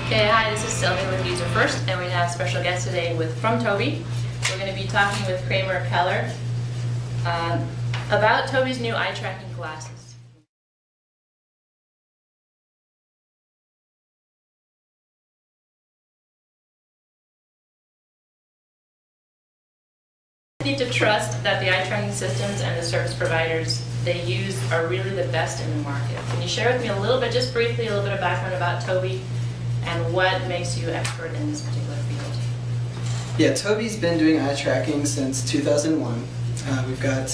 Okay, hi, this is Sylvia with User First, and we have a special guest today from Tobii. We're going to be talking with Kramer Keller about Tobii's new eye tracking glasses. You need to trust that the eye tracking systems and the service providers they use are really the best in the market. Can you share with me a little bit, just briefly, a little bit of background about Tobii and what makes you expert in this particular field? Yeah, Tobii's been doing eye tracking since 2001. We've got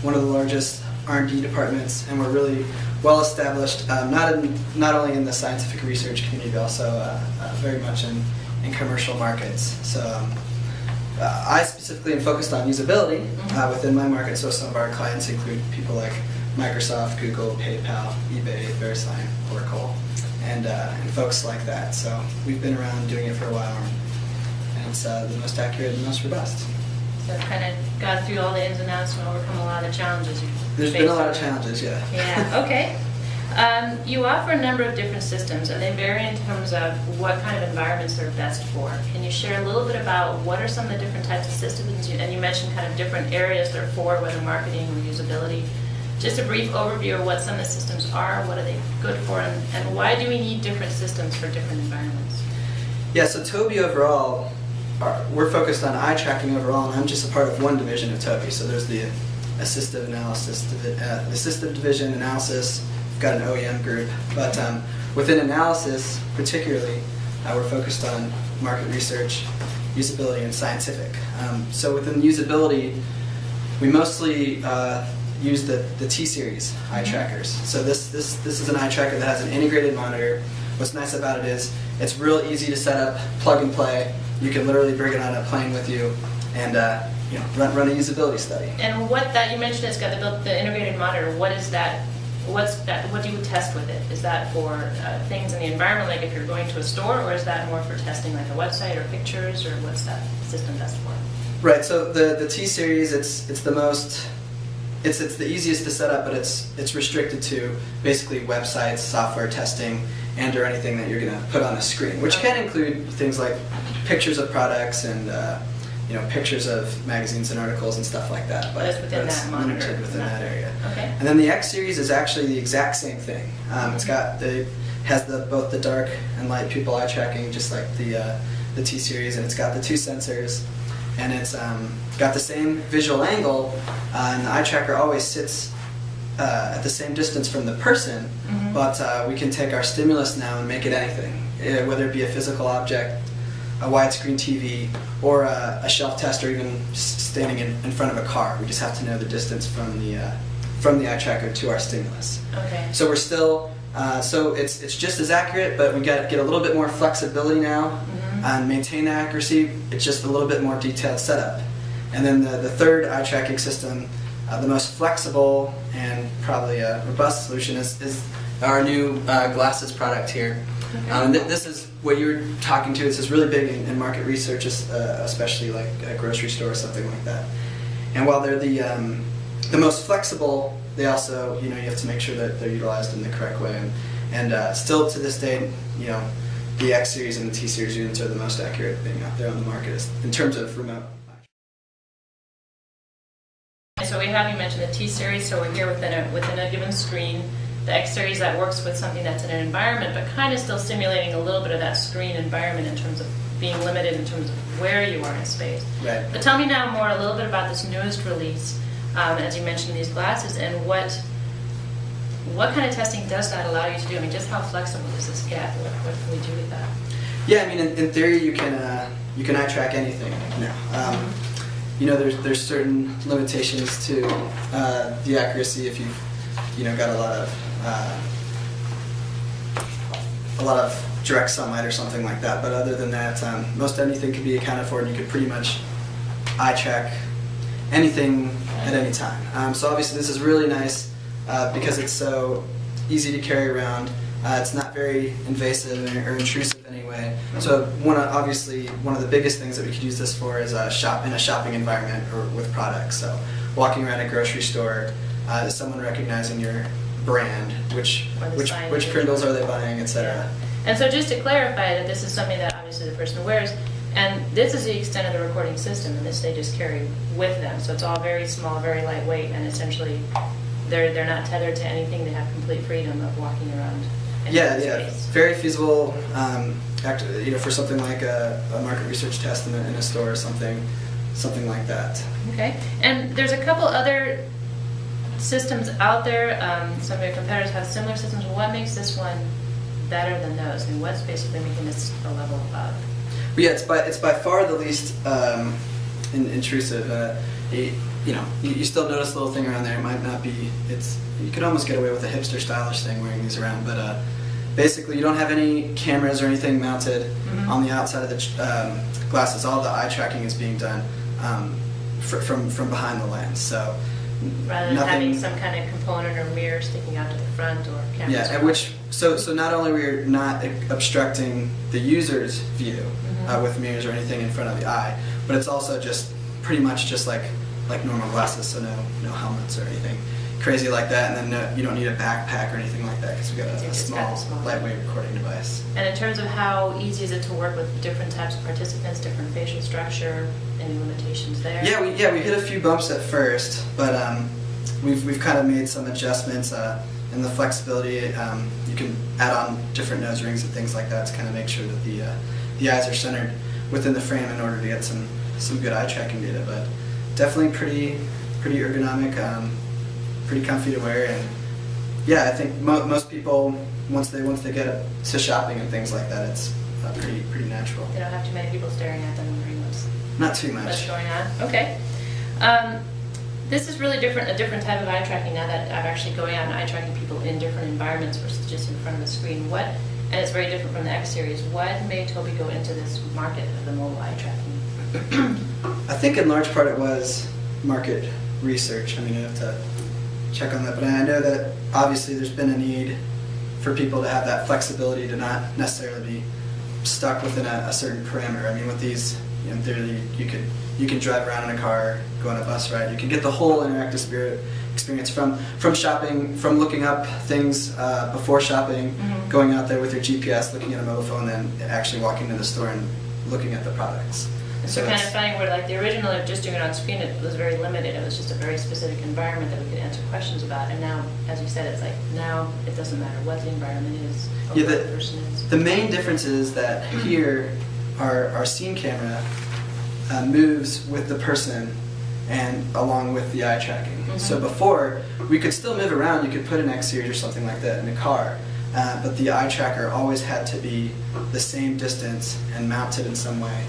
one of the largest R&D departments, and we're really well established, not only in the scientific research community, but also very much in commercial markets. So I specifically am focused on usability within my market, so some of our clients include people like Microsoft, Google, PayPal, eBay, VeriSign, Oracle, and folks like that. So we've been around doing it for a while, and it's the most accurate and most robust. So I've kind of got through all the ins and outs and overcome a lot of challenges you There's been a lot of challenges, yeah. Yeah, okay. You offer a number of different systems, and they vary in terms of what kind of environments they're best for. Can you share a little bit about what are some of the different types of systems? And you mentioned kind of different areas they're for, whether marketing or usability. Just a brief overview of what some of the systems are, what are they good for, and why do we need different systems for different environments? Yeah, so Tobii overall, we're focused on eye tracking overall, and I'm just a part of one division of Tobii. So there's the assistive division, analysis. We've got an OEM group, but within analysis, particularly, we're focused on market research, usability, and scientific. So within usability, we mostly use the T-series eye trackers. So this is an eye tracker that has an integrated monitor. What's nice about it is it's real easy to set up, plug and play. You can literally bring it on a plane with you and run a usability study. And what that you mentioned it's got the integrated monitor. What is that? What's that? What do you test with it? Is that for things in the environment, like if you're going to a store, or is that more for testing, like a website or pictures, or what's that system best for? Right. So the T-series, it's the most. It's the easiest to set up, but it's restricted to basically websites, software testing, and or anything that you're going to put on a screen, which can include things like pictures of products and pictures of magazines and articles and stuff like that. But it's within that monitor. Limited within that area. Okay. And then the X series is actually the exact same thing. Has both the dark and light pupil eye tracking, just like the T series, and it's got the two sensors. And it's got the same visual angle, and the eye tracker always sits at the same distance from the person, but we can take our stimulus now and make it anything, whether it be a physical object, a widescreen TV, or a shelf test, or even standing in front of a car. We just have to know the distance from the eye tracker to our stimulus. Okay. So we're still, so it's just as accurate, but we get a little bit more flexibility now. And maintain the accuracy. It's just a little bit more detailed setup. And then the third eye tracking system, the most flexible and probably robust solution is our new glasses product here. Okay. This is what you were talking to. This is really big in market research, especially like a grocery store or something like that. And while they're the most flexible, they also you have to make sure that they're utilized in the correct way. And still to this day, the X series and the T series units are the most accurate thing out there on the market in terms of remote. So you mentioned the T series, so we're here within a given screen. The X series that works with something that's in an environment, but kind of still stimulating a little bit of that screen environment in terms of being limited in terms of where you are in space. Right. But tell me now a little bit about this newest release, as you mentioned these glasses, and what kind of testing does that allow you to do? I mean, just how flexible does this get? What can we do with that? Yeah, I mean, in theory, you can eye track anything now. There's certain limitations to the accuracy if you've got a lot of direct sunlight or something like that. But other than that, most anything can be accounted for, and you could pretty much eye track anything at any time. So obviously, this is really nice. Because it's so easy to carry around. It's not very invasive or intrusive anyway. So obviously one of the biggest things that we could use this for is in a shopping environment or with products. So walking around a grocery store, someone recognizing your brand, which printles are they buying, etc. And so just to clarify that this is something that obviously the person wears, and this is the extent of the recording system, and this they just carry with them. So it's all very small, very lightweight, and essentially they're not tethered to anything. They have complete freedom of walking around. Yeah, very feasible. For something like a market research test in a store or something like that. Okay, and there's a couple other systems out there. Some of your competitors have similar systems. What makes this one better than those? I mean, what's basically making this a level above? Well, yeah, it's by far the least intrusive. You still notice the little thing around there. It might not be. You could almost get away with a hipster stylish thing wearing these around, but basically you don't have any cameras or anything mounted on the outside of the glasses. All the eye tracking is being done from behind the lens. So rather than having some kind of component or mirror sticking out to the front or cameras. Yeah, and so not only we're not obstructing the user's view with mirrors or anything in front of the eye, but it's also just pretty much just like normal glasses, so no helmets or anything crazy like that, and then you don't need a backpack or anything like that because we got a small, lightweight recording device. And in terms of how easy is it to work with different types of participants, different facial structure, any limitations there? Yeah, we hit a few bumps at first, but we've kind of made some adjustments in the flexibility. You can add on different nose rings and things like that to kind of make sure that the eyes are centered within the frame in order to get some good eye tracking data. But definitely pretty ergonomic. Pretty comfy to wear, and yeah, I think most people once they get to shopping and things like that, it's pretty natural. They don't have too many people staring at them wondering not too much what's going on. Okay, this is really a different type of eye tracking now that I'm actually going out and eye tracking people in different environments versus just in front of the screen. And it's very different from the X series. What made Tobii go into this market of the mobile eye tracking? I think in large part it was market research. I mean, I have to check on that, but I know that obviously there's been a need for people to have that flexibility to not necessarily be stuck within a certain parameter. I mean, with these, in theory, you can drive around in a car, go on a bus ride. You can get the whole interactive experience from shopping, from looking up things before shopping, going out there with your GPS, looking at a mobile phone, then actually walking to the store and looking at the products. So kind of funny where like the original of just doing it on screen, it was very limited. It was just a very specific environment that we could answer questions about. And now, as you said, it's like now it doesn't matter what the environment is or what the person is. The main difference is that here our scene camera moves with the person and along with the eye tracking. So before, we could still move around. You could put an X series or something like that in a car. But the eye tracker always had to be the same distance and mounted in some way.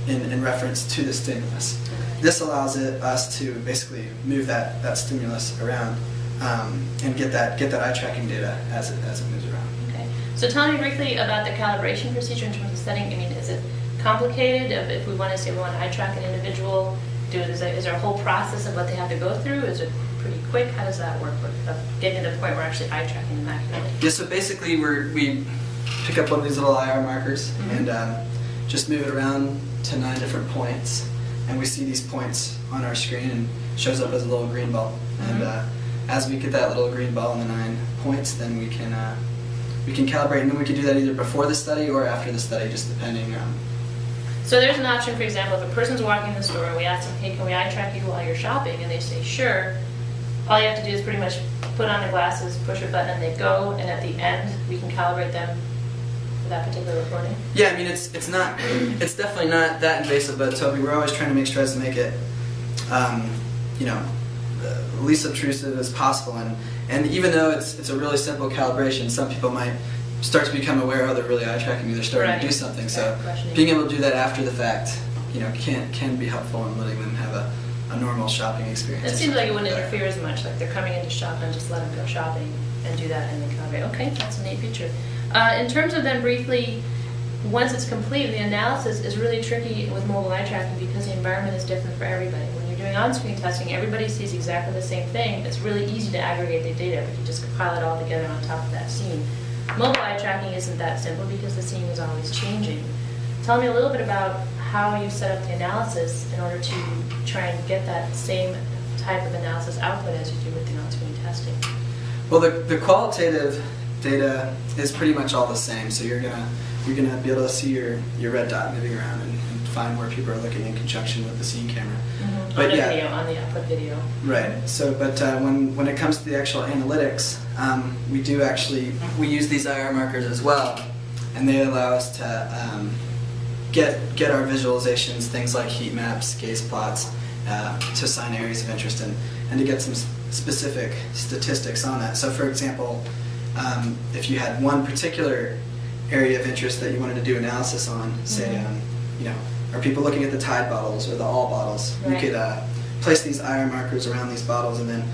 In reference to the stimulus. This allows us to basically move that stimulus around and get that eye tracking data as it moves around. Okay. So tell me briefly about the calibration procedure in terms of setting. I mean, is it complicated? If we want to say we want to eye track an individual, is there a whole process of what they have to go through? Is it pretty quick? How does that work? Of getting to the point where we're actually eye tracking them accurately? Yeah. So basically, we pick up one of these little IR markers and just move it around to 9 different points, and we see these points on our screen and it shows up as a little green ball. And as we get that little green ball in the 9 points, then we can calibrate, and then we can do that either before the study or after the study, just depending on. So there's an option, for example, if a person's walking in the store and we ask them, hey, can we eye track you while you're shopping? And they say, sure. All you have to do is pretty much put on the glasses, push a button, and they go, and at the end, we can calibrate them that particular recording? Yeah, I mean it's definitely not that invasive, but Tobii, we're always trying to make strides to make it least obtrusive as possible, and even though it's a really simple calibration, some people might start to become aware, oh, they're really eye tracking me, they're starting to do something. So being able to do that after the fact, can be helpful in letting them have a normal shopping experience. It seems like it wouldn't interfere as much, like they're coming in to shop and just let them go shopping and do that and then calibrate. Okay, that's a neat feature. In terms of then briefly, once it's complete, the analysis is really tricky with mobile eye tracking because the environment is different for everybody. When you're doing on-screen testing, everybody sees exactly the same thing. It's really easy to aggregate the data if you just compile it all together on top of that scene. Mobile eye tracking isn't that simple because the scene is always changing. Tell me a little bit about how you set up the analysis in order to try and get that same type of analysis output as you do with the on-screen testing. Well, the qualitative data is pretty much all the same. So you're gonna be able to see your red dot moving around and find where people are looking in conjunction with the scene camera. Mm-hmm. But on yeah, video, on the output video. Right. So, but when it comes to the actual analytics, we use these IR markers as well, and they allow us to get our visualizations, things like heat maps, gaze plots, to assign areas of interest and to get some specific statistics on that. So, for example, if you had one particular area of interest that you wanted to do analysis on, say, are people looking at the Tide bottles or the All bottles? Right. You could place these IR markers around these bottles and then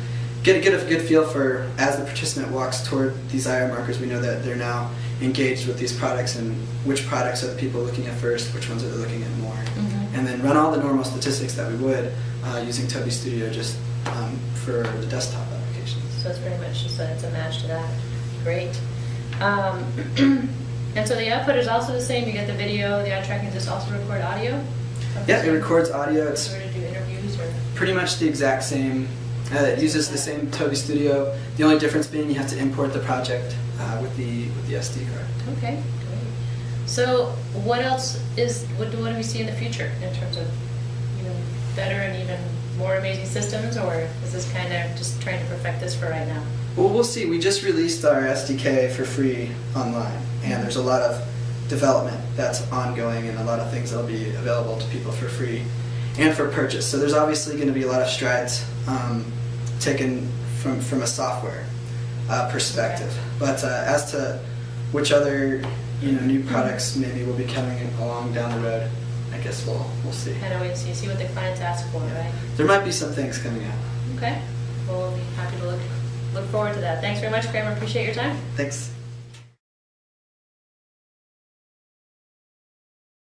get a good feel for, as the participant walks toward these IR markers, we know that they're now engaged with these products and which products are the people looking at first, which ones are they looking at more. Mm-hmm. And then run all the normal statistics that we would using Tobii Studio just for the desktop applications. So it's pretty much just that it's a match to that. Great. And so the output is also the same. You get the video, the eye tracking. Does this also record audio? Yeah, it records audio. It's to do interviews or pretty much the exact same. It uses the same Tobii Studio. The only difference being you have to import the project with the SD card. Okay, great. So what else what do we see in the future in terms of better and even more amazing systems, or is this kind of just trying to perfect this for right now? Well, we'll see. We just released our SDK for free online, and there's a lot of development that's ongoing and a lot of things that'll be available to people for free and for purchase. So there's obviously going to be a lot of strides taken from a software perspective. But as to which other new products maybe will be coming along down the road, I guess we'll see. Kind of wait and see what the clients ask for, right? There might be some things coming out. Okay. Well, we'll be happy to look forward to that. Thanks very much, Kramer. Appreciate your time. Thanks.